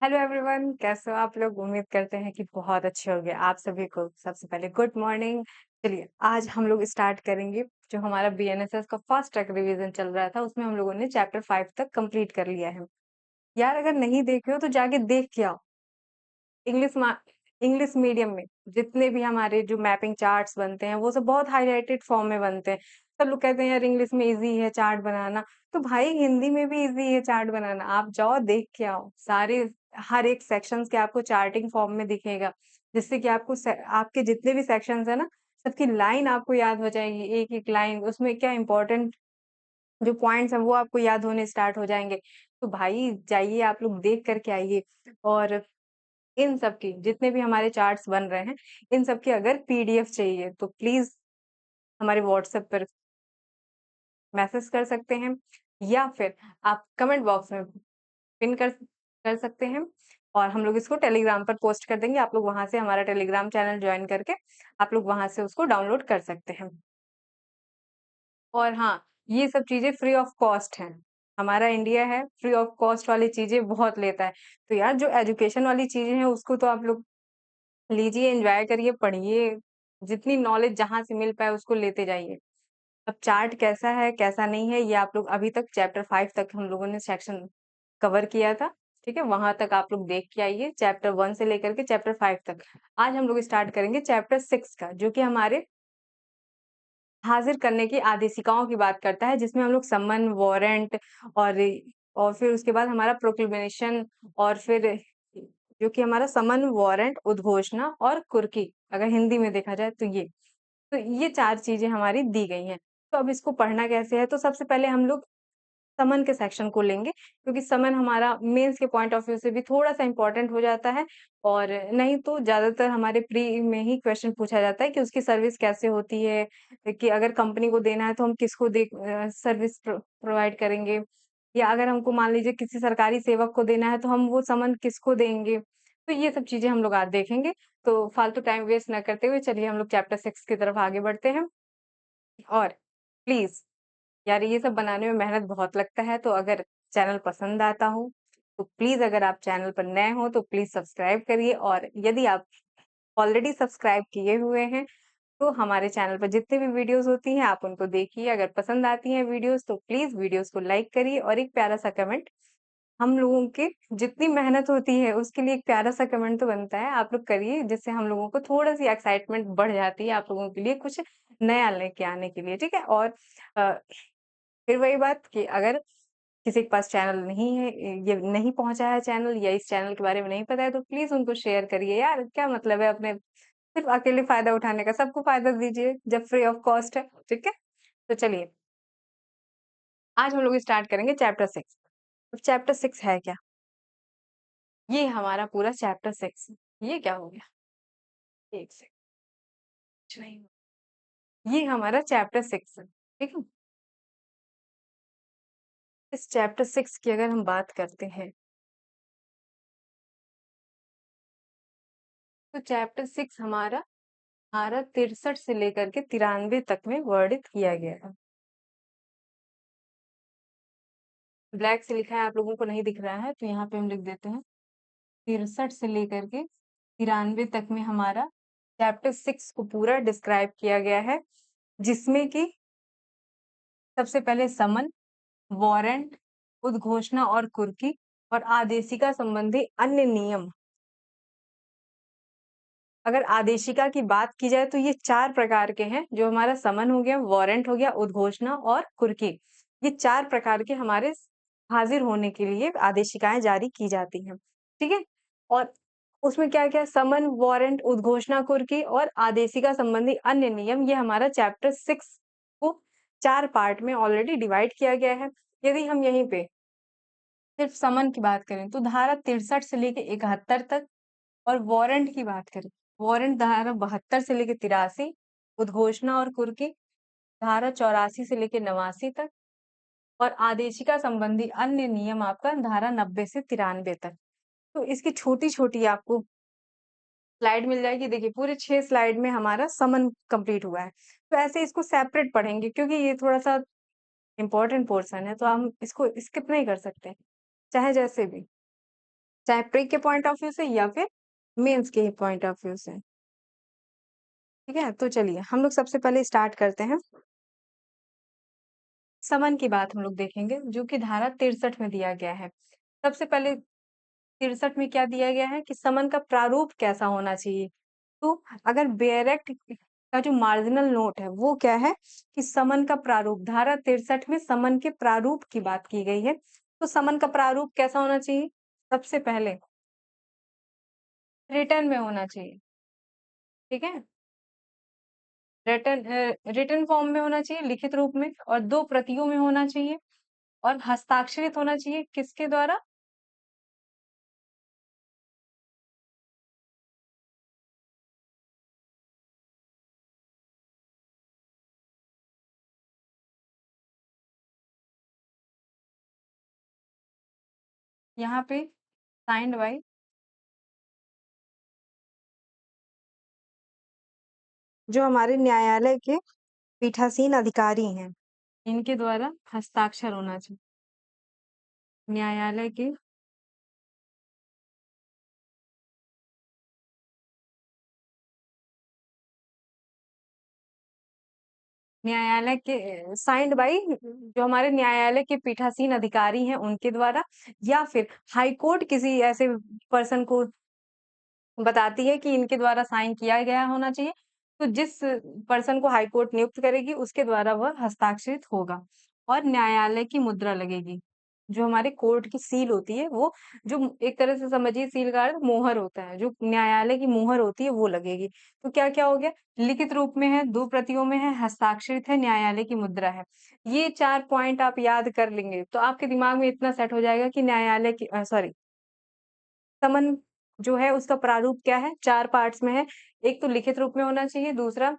Hello everyone, कैसे हो आप लोग? उम्मीद करते हैं कि बहुत अच्छे होंगे। आप सभी को सबसे पहले गुड मॉर्निंग। चलिए, आज हम लोग स्टार्ट करेंगे जो हमारा बीएनएसएस का फास्ट ट्रैक रिवीजन चल रहा था, उसमें हम लोगों ने चैप्टर 5 तक कंप्लीट कर लिया है। यार, अगर नहीं देखे हो तो जाके देख के आओ। इंग्लिश मा इंग्लिश मीडियम में जितने भी हमारे जो मैपिंग चार्ट्स बनते हैं, वो सब बहुत हाइलाइटेड फॉर्म में बनते हैं। सब लोग कहते हैं यार इंग्लिश में ईज़ी है चार्ट बनाना, तो भाई हिंदी में भी ईज़ी है चार्ट बनाना। आप जाओ देख के आओ। सारे हर एक सेक्शंस के आपको चार्टिंग फॉर्म में दिखेगा, जिससे कि आपको आपके जितने भी सेक्शंस है ना, सबकी लाइन आपको याद हो जाएगी। एक-एक लाइन उसमें क्या इम्पोर्टेंट जो पॉइंट्स हैं वो आपको याद होने स्टार्ट हो जाएँगे। तो भाई जाइए आप लोग देख कर के आइए। और इन सब की जितने भी हमारे चार्ट्स बन रहे हैं, इन सब की अगर पीडीएफ चाहिए तो प्लीज़ हमारे व्हाट्सएप पर मैसेज कर सकते हैं, या फिर आप कमेंट बॉक्स में पिन कर सकते हैं, और हम लोग इसको टेलीग्राम पर पोस्ट कर देंगे। आप लोग वहाँ से हमारा टेलीग्राम चैनल जॉइन करके आप लोग वहाँ से उसको डाउनलोड कर सकते हैं। और हाँ, ये सब चीज़ें फ्री ऑफ कॉस्ट हैं। हमारा इंडिया है, फ्री ऑफ कॉस्ट वाली चीज़ें बहुत लेता है। तो यार जो एजुकेशन वाली चीज़ें हैं उसको तो आप लोग लीजिए, एन्जॉय करिए, पढ़िए, जितनी नॉलेज जहाँ से मिल पाए उसको लेते जाइए। अब चार्ट कैसा है, कैसा नहीं है, ये आप लोग अभी तक चैप्टर 5 तक हम लोगों ने सेक्शन कवर किया था, ठीक है? वहाँ तक आप लोग देख के आइए, चैप्टर 1 से लेकर के चैप्टर 5 तक। आज हम लोग स्टार्ट करेंगे चैप्टर 6 का, जो कि हमारे हाज़िर करने की आदेशिकाओं की बात करता है, जिसमें हम लोग समन, वारंट और फिर उसके बाद हमारा प्रोक्लेमेशन, और फिर जो कि हमारा समन, वारंट, उद्घोषणा और कुर्की, अगर हिंदी में देखा जाए तो ये। तो ये 4 चीज़ें हमारी दी गई हैं। तो अब इसको पढ़ना कैसे है? तो सबसे पहले हम लोग समन के सेक्शन को लेंगे, क्योंकि समन हमारा मेंस के पॉइंट ऑफ व्यू से भी थोड़ा-सा इम्पोर्टेंट हो जाता है, और नहीं तो ज़्यादातर हमारे प्री में ही क्वेश्चन पूछा जाता है कि उसकी सर्विस कैसे होती है, कि अगर कंपनी को देना है तो हम किसको सर्विस प्रोवाइड करेंगे, या अगर हमको मान लीजिए किसी सरकारी सेवक को देना है तो हम वो समन किसको देंगे। तो ये सब चीज़ें हम लोग आज देखेंगे। तो फालतू टाइम वेस्ट ना करते हुए चलिए हम लोग चैप्टर 6 की तरफ आगे बढ़ते हैं। और प्लीज़ यार, ये सब बनाने में मेहनत बहुत लगता है, तो अगर चैनल पसंद आता हो, तो प्लीज़, अगर आप चैनल पर नए हो तो प्लीज़ सब्सक्राइब करिए, और यदि आप ऑलरेडी सब्सक्राइब किए हुए हैं, तो हमारे चैनल पर जितनी भी वीडियोज़ होती हैं आप उनको देखिए। अगर पसंद आती हैं वीडियोज़ तो प्लीज़ वीडियोज़ को लाइक करिए, और एक प्यारा-सा कमेंट। हम लोगों की जितनी मेहनत होती है उसके लिए एक प्यारा-सा कमेंट तो बनता है, आप लोग करिए, जिससे हम लोगों को थोड़ी-सी एक्साइटमेंट बढ़ जाती है आप लोगों के लिए कुछ नया लेके आने के लिए, ठीक है? और अ फिर वही बात कि अगर किसी के पास चैनल नहीं है, ये नहीं पहुँचा है चैनल, या इस चैनल के बारे में नहीं पता है, तो प्लीज़ उनको शेयर करिए यार। क्या मतलब है अपने सिर्फ़ अकेले फ़ायदा उठाने का? सबको फ़ायदा दीजिए जब फ्री ऑफ कॉस्ट है, ठीक है? तो चलिए, आज हम लोग स्टार्ट करेंगे चैप्टर 6। अब चैप्टर 6 है क्या? ये हमारा पूरा चैप्टर 6। ये क्या हो गया? 1 सेकंड, कुछ नहीं हुआ। ये हमारा चैप्टर 6 है, ठीक है? इस चैप्टर 6 की अगर हम बात करते हैं, तो चैप्टर 6 हमारा धारा 63 से लेकर के 93 तक में वर्णित किया गया है। ब्लैक से लिखा है, आप लोगों को नहीं दिख रहा है, तो यहाँ पे हम लिख देते हैं 63 से लेकर के 93 तक में हमारा चैप्टर 6 को पूरा डिस्क्राइब किया गया है, जिसमें कि सबसे पहले समन, वारंट, उद्घोषणा और कुर्की, और आदेशिका संबंधी अन्य नियम। अगर आदेशिका की बात की जाए तो ये 4 प्रकार के हैं, जो हमारा समन हो गया, वारंट हो गया, उद्घोषणा और कुर्की। ये 4 प्रकार के हमारे हाज़िर होने के लिए आदेशिकाएँ जारी की जाती हैं, ठीक है? और उसमें क्या-क्या समन, वारंट, उद्घोषणा, कुर्की और आदेशिका संबंधी अन्य नियम, ये हमारा चैप्टर 6 को 4 पार्ट में ऑलरेडी डिवाइड किया गया है। यदि हम यहीं पे सिर्फ समन की बात करें, तो धारा 63 से लेके 71 तक, और वारंट की बात करें, वारंट धारा 72 से लेके 83, उद्घोषणा और कुर्की धारा 84 से लेके 89 तक, और आदेशिका संबंधी अन्य नियम आपका धारा 90 से 93 तक। तो इसकी छोटी-छोटी आपको स्लाइड मिल जाएगी। देखिए, पूरे 6 स्लाइड में हमारा समन कंप्लीट हुआ है। तो ऐसे इसको सेपरेट पढ़ेंगे, क्योंकि ये थोड़ा-सा इम्पोर्टेंट पोर्शन है, तो हम इसको स्किप नहीं कर सकते, चाहे जैसे भी। चाहे प्री के पॉइंट ऑफ व्यू से या फिर मेंस के पॉइंट ऑफ व्यू से। ठीक है? तो चलिए हम लोग सबसे पहले स्टार्ट करते हैं। समन की बात हम लोग देखेंगे जो कि धारा 63 में दिया गया है। सबसे पहले 63 में क्या दिया गया है कि समन का प्रारूप कैसा होना चाहिए? तो अगर बेयर एक्ट का जो मार्जिनल नोट है वो क्या है कि समन का प्रारूप धारा 63 में समन के प्रारूप की बात की गई है। तो समन का प्रारूप कैसा होना चाहिए? सबसे पहले रिटर्न में होना चाहिए। ठीक है? रिटन फॉर्म में होना चाहिए, लिखित रूप में और 2 प्रतियों में होना चाहिए और हस्ताक्षरित होना चाहिए किसके द्वारा? यहाँ पे साइन्ड बाय जो हमारे न्यायालय के पीठासीन अधिकारी हैं, इनके द्वारा हस्ताक्षर होना चाहिए। न्यायालय के साइन्ड बाय जो हमारे न्यायालय के पीठासीन अधिकारी हैं उनके द्वारा या फिर हाई कोर्ट किसी ऐसे पर्सन को बताती है कि इनके द्वारा साइन किया गया होना चाहिए। तो जिस पर्सन को हाई कोर्ट नियुक्त करेगी उसके द्वारा वह हस्ताक्षरित होगा और न्यायालय की मुद्रा लगेगी। जो हमारे कोर्ट की सील होती है वो जो एक तरह से समझिए सील का अर्थ मोहर होता है, जो न्यायालय की मोहर होती है वो लगेगी। तो क्या-क्या हो गया? लिखित रूप में है, 2 प्रतियों में है, हस्ताक्षरित है, न्यायालय की मुद्रा है। ये 4 पॉइंट आप याद कर लेंगे तो आपके दिमाग में इतना सेट हो जाएगा कि न्यायालय की सॉरी समन जो है उसका प्रारूप क्या है? 4 पार्ट्स में है। एक तो लिखित रूप में होना चाहिए, दूसरा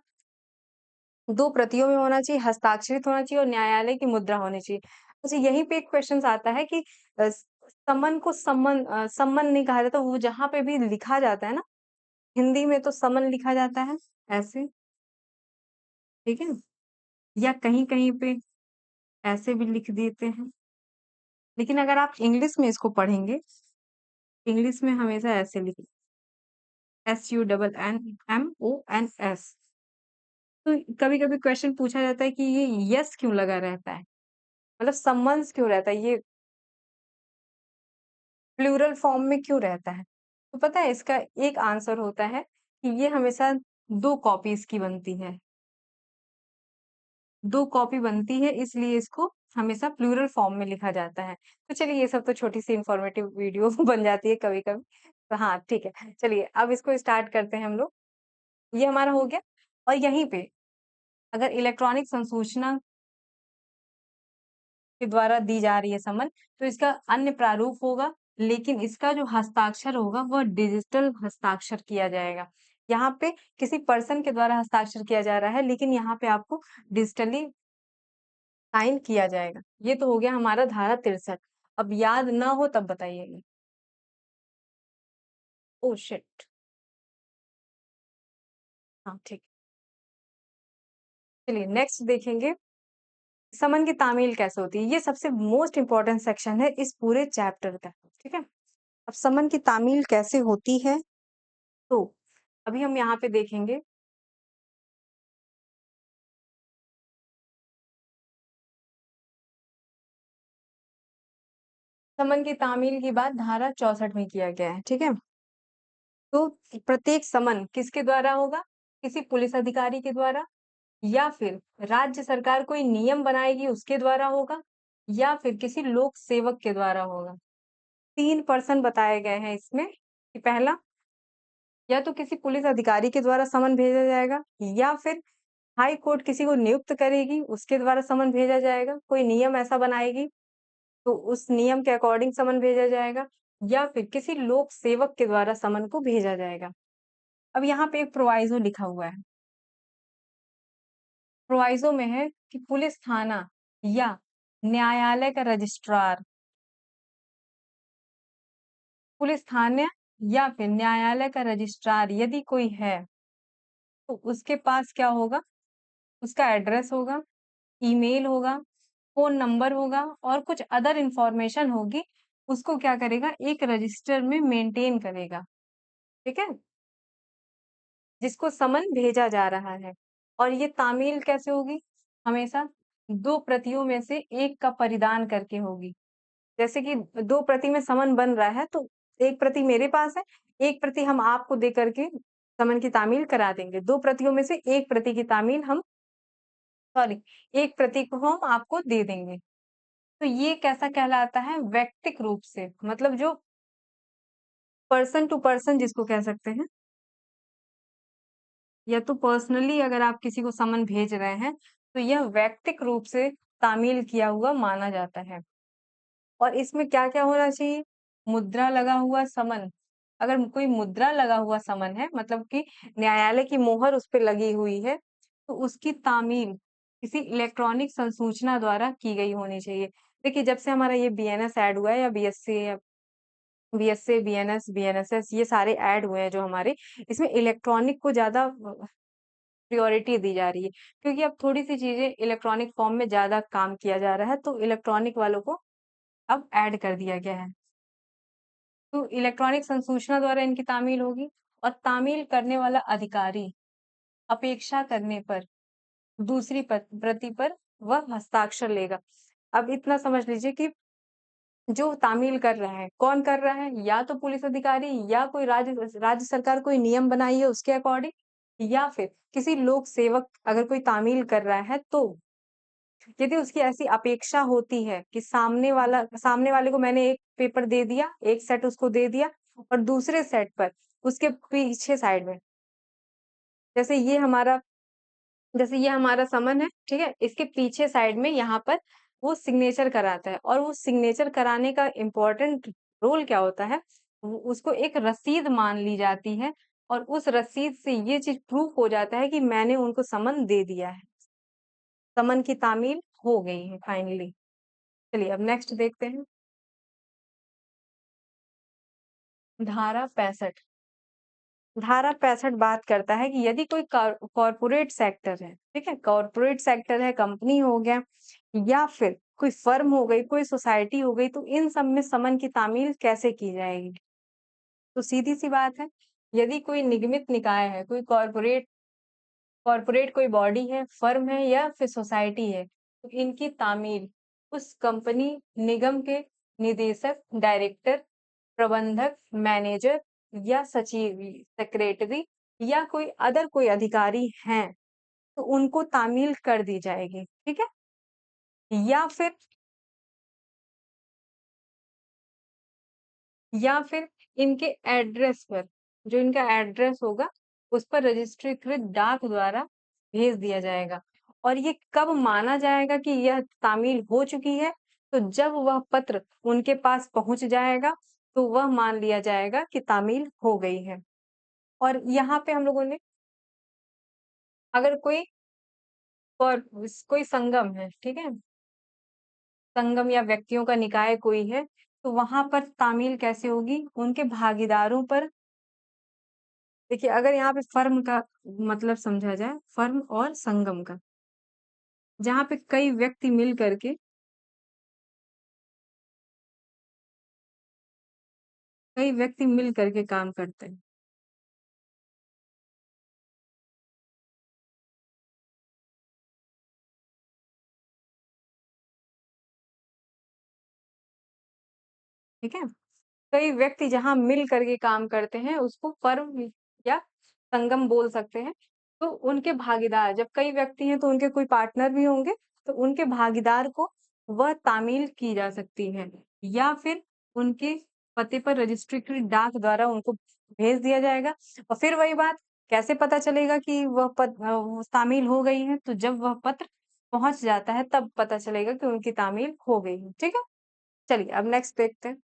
2 प्रतियों में होना चाहिए, हस्ताक्षरित होना चाहिए और न्यायालय की मुद्रा होनी चाहिए। अच्छा यहीं पे एक क्वेश्चन आता है कि समन को सम्मन नहीं कहा जाता, वो जहाँ पे भी लिखा जाता है ना, हिंदी में तो समन लिखा जाता है ऐसे, ठीक है? या कहीं-कहीं पे ऐसे भी लिख देते हैं। लेकिन अगर आप इंग्लिश में इसको पढ़ेंगे, इंग्लिश में हमेशा ऐसे लिखें SUNNMONS। तो कभी-कभी क्वेश्चन पूछा जाता है कि ये यस क्यों लगा रहता है? मतलब समन्स क्यों रहता है? ये प्लूरल फॉर्म में क्यों रहता है? तो पता है इसका एक आंसर होता है कि ये हमेशा 2 कॉपीज़ की बनती है। 2 कॉपी बनती है इसलिए इसको हमेशा प्लूरल फॉर्म में लिखा जाता है। तो चलिए ये सब तो छोटी-सी इन्फॉर्मेटिव वीडियो बन जाती है कभी-कभी। तो हाँ, ठीक है। चलिए अब इसको स्टार्ट करते हैं हम लोग। ये हमारा हो गया और यहीं पे अगर इलेक्ट्रॉनिक संसूचना के द्वारा दी जा रही है समन, तो इसका अन्य प्रारूप होगा, लेकिन इसका जो हस्ताक्षर होगा वह डिजिटल हस्ताक्षर किया जाएगा। यहाँ पे किसी पर्सन के द्वारा हस्ताक्षर किया जा रहा है, लेकिन यहाँ पे आपको डिजिटली साइन किया जाएगा। ये तो हो गया हमारा धारा 63। अब याद ना हो तब बताइएगा। Oh shit! हाँ, ठीक है। चलिए नेक्स्ट देखेंगे, समन की तामील कैसे होती है? ये सबसे मोस्ट इम्पोर्टेंट सेक्शन है इस पूरे चैप्टर का, ठीक है? अब समन की तामील कैसे होती है? तो अभी हम यहाँ पे देखेंगे समन की तामील की बात धारा 64 में किया गया है, ठीक है? तो प्रत्येक समन किसके द्वारा होगा? किसी पुलिस अधिकारी के द्वारा या फिर राज्य सरकार कोई नियम बनाएगी उसके द्वारा होगा या फिर किसी लोक सेवक के द्वारा होगा। 3 पर्सन बताए गए हैं इसमें कि पहला या तो किसी पुलिस अधिकारी के द्वारा समन भेजा जाएगा या फिर हाई कोर्ट किसी को नियुक्त करेगी, उसके द्वारा समन भेजा जाएगा, कोई नियम ऐसा बनाएगी तो उस नियम के अकॉर्डिंग समन भेजा जाएगा या फिर किसी लोक सेवक के द्वारा समन को भेजा जाएगा। अब यहाँ पे एक प्रोविज़ो लिखा हुआ है। प्रोविज़ो में है कि पुलिस थाना या न्यायालय का रजिस्ट्रार, पुलिस थाना या फिर न्यायालय का रजिस्ट्रार यदि कोई है, तो उसके पास क्या होगा? उसका एड्रेस होगा, ईमेल होगा, फ़ोन नंबर होगा और कुछ अदर इन्फॉर्मेशन होगी उसको क्या करेगा, एक रजिस्टर में मेंटेन करेगा, ठीक है? जिसको समन भेजा जा रहा है। और ये तामील कैसे होगी? हमेशा 2 प्रतियों में से 1 का परिदान करके होगी। जैसे कि 2 प्रति में समन बन रहा है, तो 1 प्रति मेरे पास है, 1 प्रति हम आपको दे करके समन की तामील करा देंगे। 2 प्रतियों में से 1 प्रति की तामील हम सॉरी 1 प्रति को हम आपको दे देंगे। तो ये कैसा कहलाता है? वैयक्तिक रूप से, मतलब जो पर्सन टू पर्सन जिसको कह सकते हैं, या तो पर्सनली अगर आप किसी को समन भेज रहे हैं, तो यह वैयक्तिक रूप से तामील किया हुआ माना जाता है। और इसमें क्या-क्या होना चाहिए? मुद्रा लगा हुआ समन। अगर कोई मुद्रा लगा हुआ समन है, मतलब कि न्यायालय की मोहर उस पे लगी हुई है, तो उसकी तामील किसी इलेक्ट्रॉनिक संसूचना द्वारा की गई होनी चाहिए। देखिए, जब से हमारा ये बीएनएस ऐड हुआ है, या बीएससी या बीएसए, बीएनएस, बीएनएसएस, ये सारे ऐड हुए हैं जो हमारे, इसमें इलेक्ट्रॉनिक को ज़्यादा प्रायोरिटी दी जा रही है। क्योंकि अब थोड़ी-सी चीज़ें इलेक्ट्रॉनिक फॉर्म में ज़्यादा काम किया जा रहा है, तो इलेक्ट्रॉनिक वालों को अब ऐड कर दिया गया है। तो इलेक्ट्रॉनिक संसूचना द्वारा इनकी तामील होगी, और तामील करने वाला अधिकारी अपेक्षा करने पर दूसरी प्रति पर वह हस्ताक्षर लेगा। अब इतना समझ लीजिए कि जो तामील कर रहा है, कौन कर रहा है? या तो पुलिस अधिकारी, या कोई राज्य सरकार कोई नियम बनाई है उसके अकॉर्डिंग, या फिर किसी लोक सेवक अगर कोई तामील कर रहा है, तो यदि उसकी ऐसी अपेक्षा होती है कि सामने वाले को मैंने एक पेपर दे दिया, एक सेट उसको दे दिया, और दूसरे सेट पर उसके पीछे साइड में, जैसे ये हमारा जैसे ये हमारा समन है, ठीक है? इसके पीछे साइड में यहाँ पर वो सिग्नेचर कराता है, और वो सिग्नेचर कराने का इम्पोर्टेंट रोल क्या होता है? उसको एक रसीद मान ली जाती है, और उस रसीद से ये चीज़ प्रूफ हो जाता है कि मैंने उनको समन दे दिया है। समन की तामील हो गई है फाइनली। चलिए अब नेक्स्ट देखते हैं। धारा 65। धारा 65 बात करता है कि यदि कोई कॉर्पोरेट सेक्टर है, ठीक है? कॉर्पोरेट सेक्टर है, कंपनी हो गया, या फिर कोई फर्म हो गई, कोई सोसाइटी हो गई, तो इन सब में समन की तामील कैसे की जाएगी? तो सीधी-सी बात है, यदि कोई निगमित निकाय है, कोई कॉर्पोरेट कॉर्पोरेट कोई बॉडी है, फर्म है, या फिर सोसाइटी है, तो इनकी तामील उस कंपनी, निगम के निदेशक, डायरेक्टर, प्रबंधक, मैनेजर, या सचिव, सेक्रेटरी, या कोई अधिकारी हैं, तो उनको तामील कर दी जाएगी, ठीक है? या फिर या फिर इनके एड्रेस पर, जो इनका एड्रेस होगा, उस पर रजिस्ट्रीकृत डाक द्वारा भेज दिया जाएगा। और ये कब माना जाएगा कि यह तामील हो चुकी है? तो जब वह पत्र उनके पास पहुँच जाएगा, तो वह मान लिया जाएगा कि तामील हो गई है। और यहाँ पे हम लोगों ने, अगर कोई संगम है, ठीक है? संगम या व्यक्तियों का निकाय कोई है, तो वहाँ पर तामील कैसे होगी? उनके भागीदारों पर, देखिए अगर यहाँ पे फर्म का मतलब समझा जाए, फर्म और संगम का, जहाँ पे कई व्यक्ति मिल करके काम करते हैं, ठीक है? कई व्यक्ति जहाँ मिल करके काम करते हैं, उसको फर्म या संगम बोल सकते हैं। तो उनके भागीदार, जब कई व्यक्ति हैं तो उनके कोई पार्टनर भी होंगे, तो उनके भागीदार को वह तामील की जा सकती है, या फिर उनके पते पर रजिस्ट्री डाक द्वारा उनको भेज दिया जाएगा। और फिर वही बात, कैसे पता चलेगा कि वो तामील हो गई है? तो जब वह पत्र पहुँच जाता है, तब पता चलेगा कि उनकी तामील हो गई है, ठीक है? चलिए अब नेक्स्ट देखते हैं।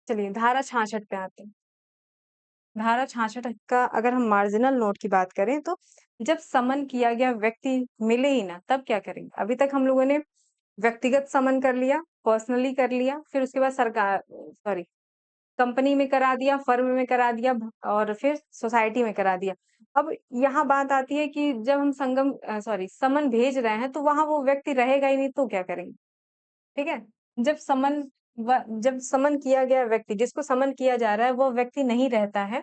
चलिए धारा 66 पे आते हैं। धारा 66 का अगर हम मार्जिनल नोट की बात करें, तो जब समन किया गया व्यक्ति मिले ही ना, तब क्या करेंगे? अभी तक हम लोगों ने व्यक्तिगत समन कर लिया, पर्सनली कर लिया, फिर उसके बाद कंपनी में करा दिया, फर्म में करा दिया, और फिर सोसाइटी में करा दिया। अब यहाँ बात आती है कि जब हम समन भेज रहे हैं, तो वहाँ वो व्यक्ति रहेगा ही नहीं तो क्या करेंगे? ठीक है? जब समन किया गया व्यक्ति जिसको समन किया जा रहा है, वो व्यक्ति नहीं रहता है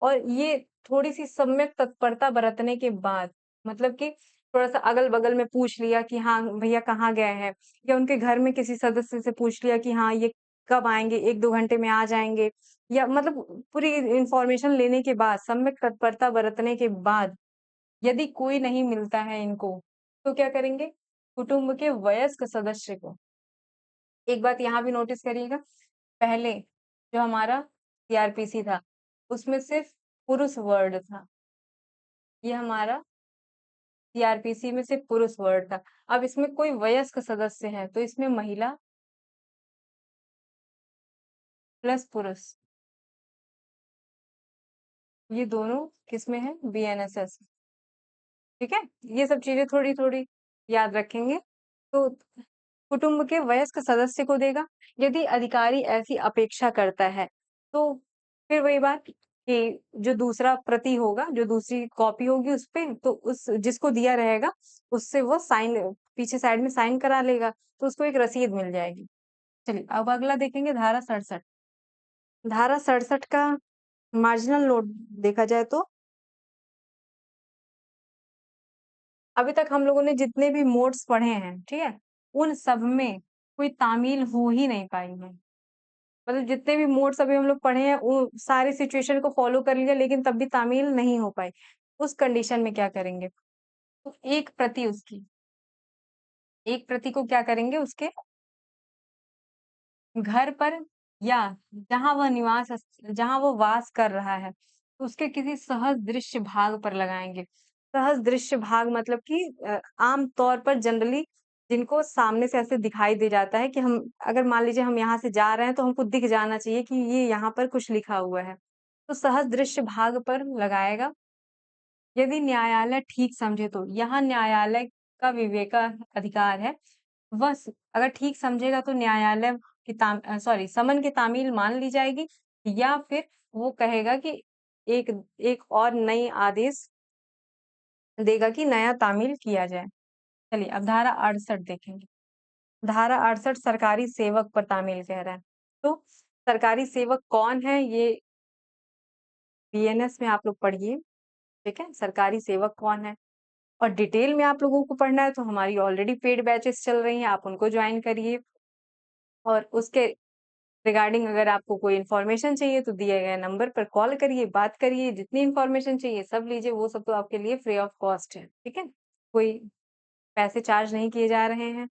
और ये थोड़ी-सी सम्यक तत्परता बरतने के बाद मतलब कि थोड़ा-सा अगल-बगल में पूछ लिया कि हाँ, भैया कहाँ गए हैं? या उनके घर में किसी सदस्य से पूछ लिया कि हाँ, ये कब आएँगे? 1-2 घंटे में आ जाएँगे? या मतलब पूरी इन्फॉर्मेशन लेने के बाद, सम्यक तत्परता बरतने के बाद, यदि कोई नहीं मिलता है इनको, तो क्या करेंगे? कुटुंब के वयस्क सदस्य को एक बात यहाँ भी नोटिस करिएगा, पहले जो हमारा सीआरपीसी था, उसमें सिर्फ़ पुरुष वर्ड था। ये हमारा सीआरपीसी में सिर्फ़ पुरुष वर्ड था। अब इसमें कोई वयस्क सदस्य है, तो इसमें महिला प्लस पुरुष, ये दोनों किसमें है? बीएनएसएस, ठीक है? ये सब चीज़ें थोड़ी-थोड़ी याद रखेंगे। तो कुटुंब के वयस्क सदस्य को देगा। यदि अधिकारी ऐसी अपेक्षा करता है, तो फिर वही बात कि जो दूसरा प्रति होगा, जो दूसरी कॉपी होगी उसपे, तो उस जिसको दिया रहेगा, उससे वो साइन पीछे साइड में साइन करा लेगा, तो उसको एक रसीद मिल जाएगी। चलिए, अब अगला देखेंगे धारा 67। धारा 67 का मार्जिनल नोट देखा जाए तो अभी तक हम लोगों ने जितने भी मोड्स पढ़े हैं, ठीक है? उन सब में कोई तामील हो ही नहीं पाई है। मतलब जितने भी मोड्स अभी हम लोग पढ़े हैं, वो सारी सिचुएशन को फ़ॉलो कर लिया लेकिन तब भी तामील नहीं हो पाई। उस कंडीशन में क्या करेंगे? तो एक प्रति को क्या करेंगे उसके घर पर या जहाँ वो वास कर रहा है, तो उसके किसी सहज दृश्य भाग पर लगाएँगे। सहज दृश्य भाग मतलब कि आम तौर पर जनरली जिनको सामने से ऐसे दिखाई दे जाता है कि हम अगर मान लीजिए हम यहाँ से जा रहे हैं, तो हमको दिख जाना चाहिए कि ये यहाँ पर कुछ लिखा हुआ है। तो सहज दृश्य भाग पर लगाएगा। यदि न्यायालय ठीक समझे तो, यहाँ न्यायालय का विवेकाधिकार है। अगर ठीक समझेगा तो न्यायालय समन की तामील मान ली जाएगी या फिर वो कहेगा कि एक एक और नई आदेश देगा कि नया तामील किया जाए। चलिए अब धारा 68 देखेंगे। धारा 68 सरकारी सेवक पर तामील कह रहा है। तो सरकारी सेवक कौन है ये बीएनएस में आप लोग पढ़िए, ठीक है? सरकारी सेवक कौन है? और डिटेल में आप लोगों को पढ़ना है तो हमारी ऑलरेडी पेड बैचेस चल रही हैं, आप उनको जॉइन करिए और उसके रिगार्डिंग अगर आपको कोई इन्फॉर्मेशन चाहिए तो दिए गए नंबर पर कॉल करिए, बात करिए, जितनी इन्फॉर्मेशन चाहिए सब लीजिए, वो सब तो आपके लिए फ्री ऑफ कॉस्ट है, ठीक है? कोई पैसे चार्ज नहीं किए जा रहे हैं।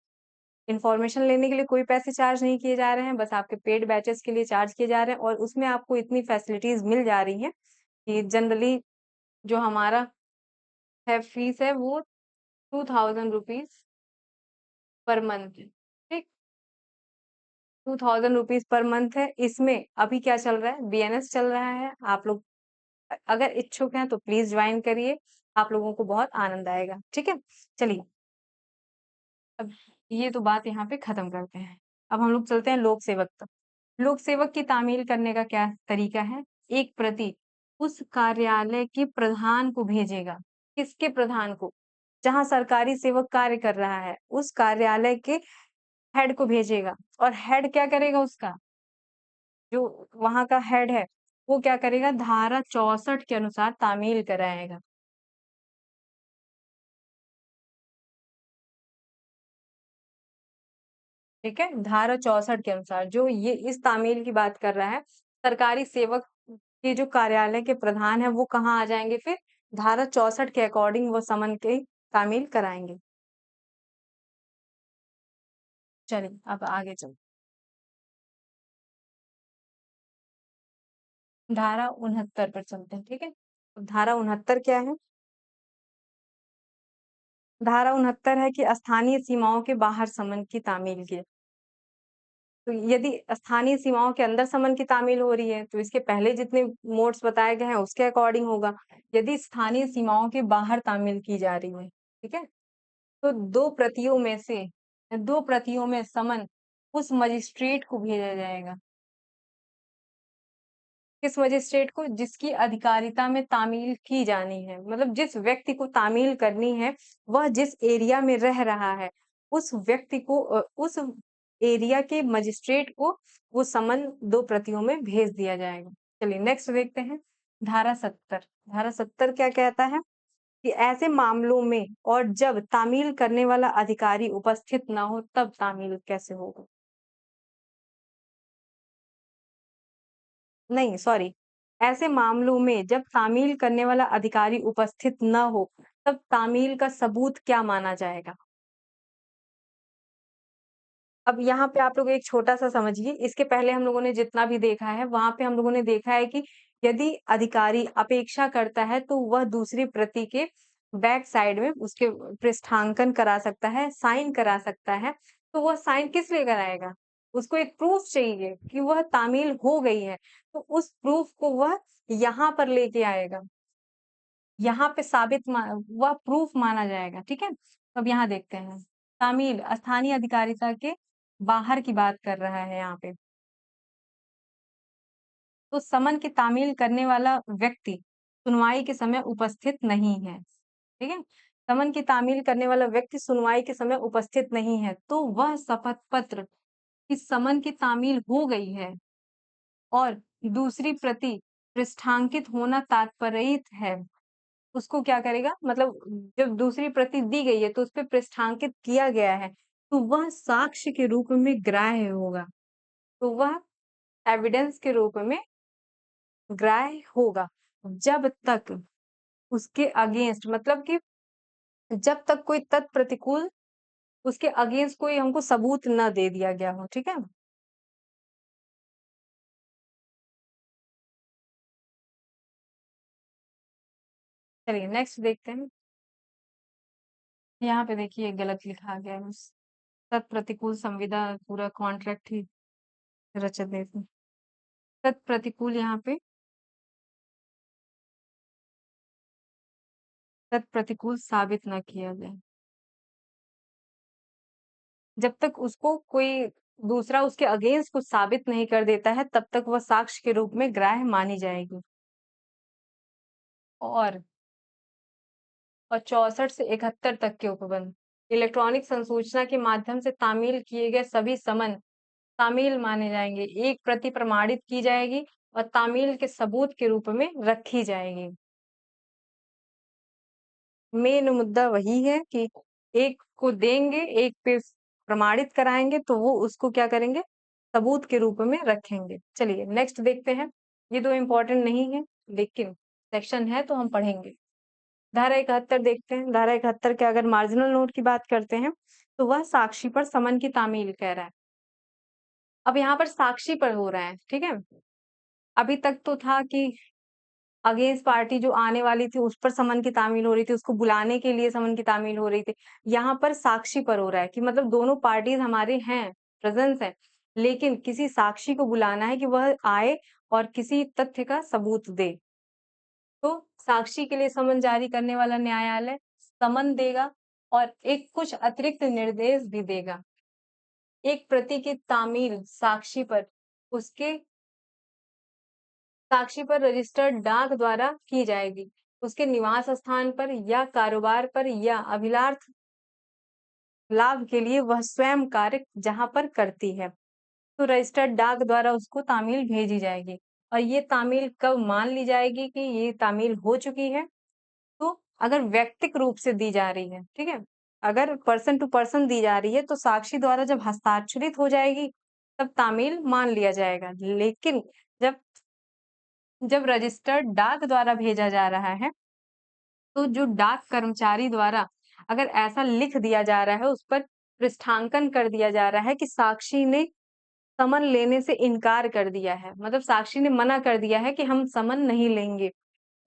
इन्फॉर्मेशन लेने के लिए कोई पैसे चार्ज नहीं किए जा रहे हैं, बस आपके पेड बैचेस के लिए चार्ज किए जा रहे हैं और उसमें आपको इतनी फैसिलिटीज़ मिल जा रही हैं कि जनरली जो हमारा फीस है वो 2000 रुपीज़ पर मंथ है, ठीक? 2000 रुपीज़ पर मंथ है। इसमें अभी क्या चल रहा है? बीएनएस चल रहा है। आप लोग अगर इच्छुक हैं तो प्लीज़ जॉइन करिए। आप लोगों को बहुत आनंद आएगा, ठीक है? चलिए, अब ये तो बात यहाँ पे खत्म करते हैं। अब हम लोग चलते हैं लोक सेवक तक। लोक सेवक की तामील करने का क्या तरीका है? एक प्रति उस कार्यालय के प्रधान को भेजेगा। किसके प्रधान को? जहाँ सरकारी सेवक कार्य कर रहा है, उस कार्यालय के हेड को भेजेगा और हेड क्या करेगा उसका? जो वहाँ का हेड है, वो क्या करेगा? धारा 64 के अनुसार तामील कराएगा। ठीक है? धारा 64 के अनुसार जो ये इस तामील की बात कर रहा है, सरकारी सेवक के जो कार्यालय के प्रधान हैं, वो कहाँ आ जाएँगे फिर? धारा 64 के अकॉर्डिंग वो समन की तामील कराएँगे। चलिए, अब आगे धारा 69 पर चलते हैं, ठीक है? अब धारा 69 क्या है? धारा 69 है कि स्थानीय सीमाओं के बाहर समन की तामील की तो यदि स्थानीय सीमाओं के अंदर समन की तामील हो रही है, तो इसके पहले जितने मोड्स बताए गए हैं, उसके अकॉर्डिंग होगा। यदि स्थानीय सीमाओं के बाहर तामील की जा रही है, ठीक है? तो 2 प्रतियों में समन उस मजिस्ट्रेट को भेजा जाएगा। किस मजिस्ट्रेट को? जिसकी अधिकारिता में तामील की जानी है। मतलब जिस व्यक्ति को तामील करनी है, वह जिस एरिया में रह रहा है, उस व्यक्ति को उस एरिया के मजिस्ट्रेट को वो समन 2 प्रतियों में भेज दिया जाएगा। चलिए नेक्स्ट देखते हैं, धारा 70। धारा 70 क्या कहता है? कि ऐसे मामलों में और जब तामील करने वाला अधिकारी उपस्थित ना हो, तब तामील कैसे होगा? नहीं, सॉरी। ऐसे मामलों में जब तामील करने वाला अधिकारी उपस्थित न हो, तब तामील का सबूत क्या माना जाएगा? अब यहाँ पे आप लोग एक छोटा-सा समझिए, इसके पहले हम लोगों ने जितना भी देखा है, वहाँ पे हम लोगों ने देखा है कि यदि अधिकारी अपेक्षा करता है, तो वह दूसरी प्रति के बैक साइड में उसके पृष्ठांकन करा सकता है, साइन करा सकता है। तो वह साइन किस लिए कराएगा? उसको एक प्रूफ चाहिए कि वह तामील हो गई है, तो उस प्रूफ को वह यहाँ पर लेके आएगा। यहाँ पे वह प्रूफ माना जाएगा, ठीक है? अब यहाँ देखते हैं, तामील स्थानीय अधिकारिता के बाहर की बात कर रहा है यहाँ पे। तो समन की तामील करने वाला व्यक्ति सुनवाई के समय उपस्थित नहीं है, ठीक है? समन की तामील करने वाला व्यक्ति सुनवाई के समय उपस्थित नहीं है, तो वह शपथ पत्र इस समन की तामील हो गई है और दूसरी प्रति पृष्ठांकित होना तात्पर्यित है, उसको क्या करेगा? मतलब जब दूसरी प्रति दी गई है, तो उसपे पृष्ठांकित किया गया है, तो वह साक्ष्य के रूप में ग्राह्य होगा। तो वह एविडेंस के रूप में ग्राह्य होगा, जब तक उसके अगेंस्ट मतलब कि जब तक कोई तत्प्रतिकूल उसके अगेंस्ट कोई हमको सबूत ना दे दिया गया हो, ठीक है? चलिए नेक्स्ट देखते हैं। यहाँ पे देखिए गलत लिखा गया है बस। तत्प्रतिकूल संविदा पूरा कॉन्ट्रैक्ट ही रचत देती। तत्प्रतिकूल यहाँ पे तत्प्रतिकूल साबित ना किया जाए। जब तक उसको कोई दूसरा उसके अगेंस्ट कुछ साबित नहीं कर देता है, तब तक वह साक्ष्य के रूप में ग्राह्य मानी जाएगी। और 64 से 71 तक के उपबंध। इलेक्ट्रॉनिक संसूचना के माध्यम से तामील किए गए सभी समन तामील माने जाएंगे। एक प्रति प्रमाणित की जाएगी और तामील के सबूत के रूप में रखी जाएगी। मेन मुद्दा वही है कि एक को देंगे, एक पे प्रमाणित कराएंगे, तो वो उसको क्या करेंगे? सबूत के रूप में रखेंगे। चलिए नेक्स्ट देखते हैं। ये तो इम्पोर्टेंट नहीं है, लेकिन सेक्शन है तो हम पढ़ेंगे। धारा 71 देखते हैं। धारा 71 के अगर मार्जिनल नोट की बात करते हैं, तो वह साक्षी पर समन की तामील कह रहा है। अब यहाँ पर साक्षी पर हो रहा है, ठीक है? अभी तक तो था कि अगेंस्ट पार्टी जो आने वाली थी उस पर समन की तामील हो रही थी, उसको बुलाने के लिए समन की तामील हो रही थी। यहाँ पर साक्षी पर हो रहा है कि मतलब दोनों पार्टीज हमारे हैं, प्रेजेंस है, लेकिन किसी साक्षी को बुलाना है कि वह आए और किसी तथ्य का सबूत दे। तो साक्षी के लिए समन जारी करने वाला न्यायालय समन देगा और एक कुछ अतिरिक्त निर्देश भी देगा। एक प्रति की तामील उसके साक्षी पर रजिस्टर्ड डाक द्वारा की जाएगी। उसके निवास स्थान पर या कारोबार पर या अभिलाष लाभ के लिए वह स्वयं कार्य जहां पर करती है, तो रजिस्टर्ड डाक द्वारा उसको तामील भेजी जाएगी। और ये तामील कब मान ली जाएगी कि ये तामील हो चुकी है? तो अगर व्यक्तिक रूप से दी जा रही है, ठीक है? अगर पर्सन टू पर्सन दी जा रही है, तो साक्षी द्वारा जब हस्ताक्षरित हो जाएगी, तब तामील मान लिया जाएगा। लेकिन जब जब रजिस्टर्ड डाक द्वारा भेजा जा रहा है, तो जो डाक कर्मचारी द्वारा अगर ऐसा लिख दिया जा रहा है, उस पर पृष्ठांकन कर दिया जा रहा है कि साक्षी ने समन लेने से इनकार कर दिया है, मतलब साक्षी ने मना कर दिया है कि हम समन नहीं लेंगे।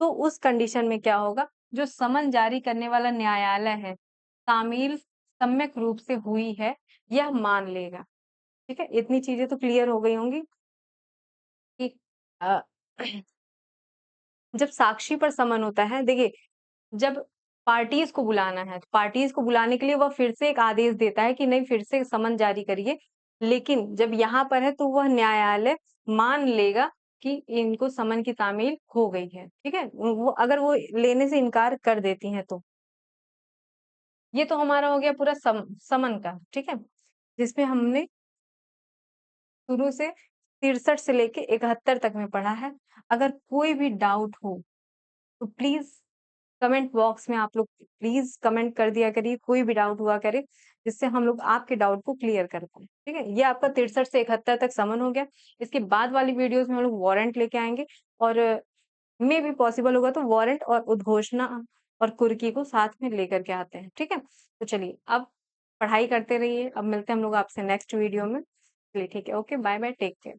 तो उस कंडीशन में क्या होगा? जो समन जारी करने वाला न्यायालय है, तामील सम्यक रूप से हुई है, यह मान लेगा। ठीक है? इतनी चीजें तो क्लियर हो गई होंगी कि अ, जब साक्षी पर समन होता है, देखिए जब पार्टीज को बुलाना है, तो पार्टीज को बुलाने के लिए वह फिर से एक आदेश देता है कि नहीं फिर से समन जारी करिए। लेकिन जब यहाँ पर है तो वह न्यायालय मान लेगा कि इनको समन की तामील हो गई है, ठीक है? वो अगर वो लेने से इनकार कर देती हैं तो। ये तो हमारा हो गया पूरा समन का, ठीक है? जिसमें हमने शुरू से 63 से लेके 71 तक में पढ़ा है। अगर कोई भी डाउट हो, तो प्लीज़ कमेंट बॉक्स में आप लोग प्लीज़ कमेंट कर दिया करिए, कोई भी डाउट हुआ करे, जिससे हम लोग आपके डाउट को क्लियर कर पाएँ, ठीक है? ये आपका 63 से 71 तक समन हो गया। इसके बाद वाली वीडियोज़ में हम लोग वारंट लेके आएँगे और मेबी पॉसिबल होगा तो वारंट और उद्घोषणा और कुर्की को साथ में लेकर के आते हैं, ठीक है? तो चलिए अब पढ़ाई करते रहिए, अब मिलते हैं हम लोग आपसे नेक्स्ट वीडियो में। चलिए ठीक है, okay, bye bye, take care.